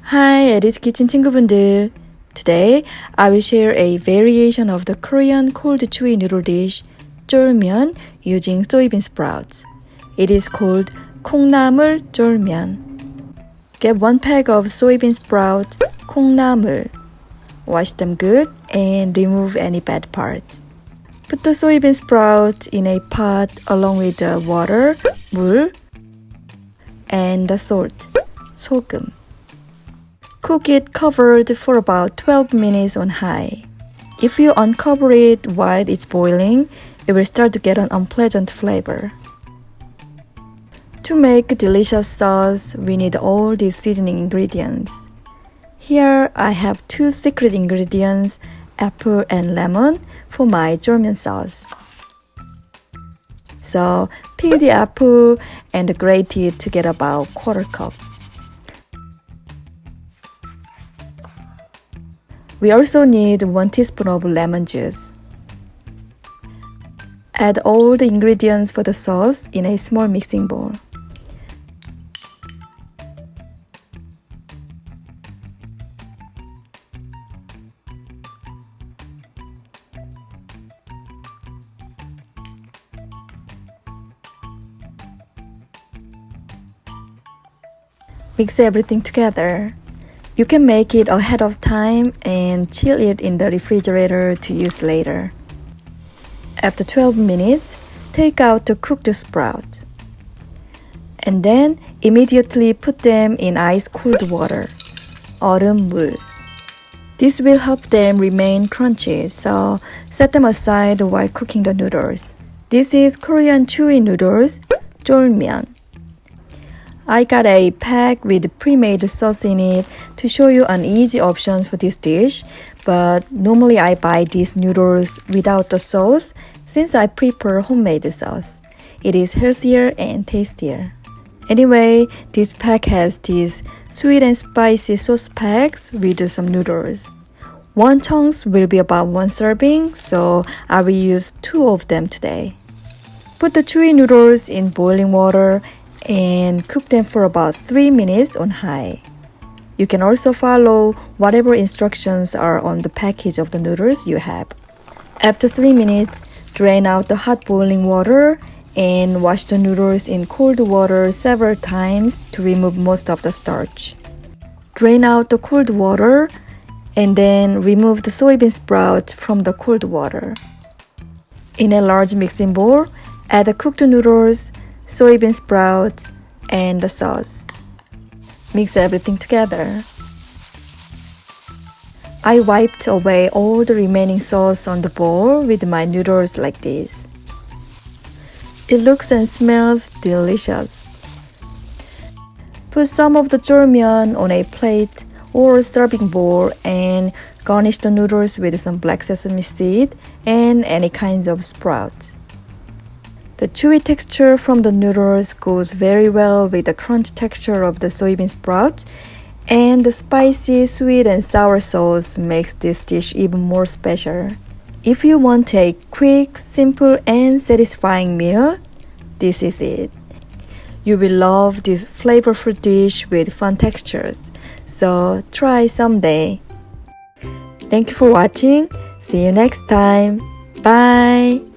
Hi, Eddie's Kitchen 친구분들. Today, I will share a variation of the Korean cold chewy noodle dish, JjolMyeon, using soybean sprouts. It is called KongNaMul JjolMyeon. Get 1 pack of soybean sprouts, KongNaMul. Wash them good and remove any bad parts. Put the soybean sprouts in a pot along with the water, 물, and the salt, 소금. Cook it covered for about 12 minutes on high. If you uncover it while it's boiling, it will start to get an unpleasant flavor. To make a delicious sauce, we need all these seasoning ingredients. Here I have 2 secret ingredients, apple and lemon, for my JjolMyeon sauce. So peel the apple and grate it to get about 1/4 cup. We also need 1 teaspoon of lemon juice. Add all the ingredients for the sauce in a small mixing bowl. Mix everything together. You can make it ahead of time and chill it in the refrigerator to use later. After 12 minutes, take out the cooked sprout. And then immediately put them in ice-cooled water, 얼음물. This will help them remain crunchy, so set them aside while cooking the noodles. This is Korean chewy noodles, JjolMyeon. I got a pack with pre-made sauce in it to show you an easy option for this dish, but normally I buy these noodles without the sauce since I prefer homemade sauce. It is healthier and tastier. Anyway, this pack has these sweet and spicy sauce packs with some noodles. 1 chunk will be about 1 serving, so I will use 2 of them today. Put the chewy noodles in boiling water and cook them for about 3 minutes on high. You can also follow whatever instructions are on the package of the noodles you have. After 3 minutes, drain out the hot boiling water and wash the noodles in cold water several times to remove most of the starch. Drain out the cold water and then remove the soybean sprouts from the cold water. In a large mixing bowl, add the cooked noodles, soybean sprouts, and the sauce. Mix everything together. I wiped away all the remaining sauce on the bowl with my noodles like this. It looks and smells delicious. Put some of the JjolMyeon on a plate or serving bowl and garnish the noodles with some black sesame seed and any kinds of sprouts. The chewy texture from the noodles goes very well with the crunch texture of the soybean sprouts, and the spicy, sweet, and sour sauce makes this dish even more special. If you want a quick, simple, and satisfying meal, this is it. You will love this flavorful dish with fun textures, so try someday. Thank you for watching. See you next time. Bye!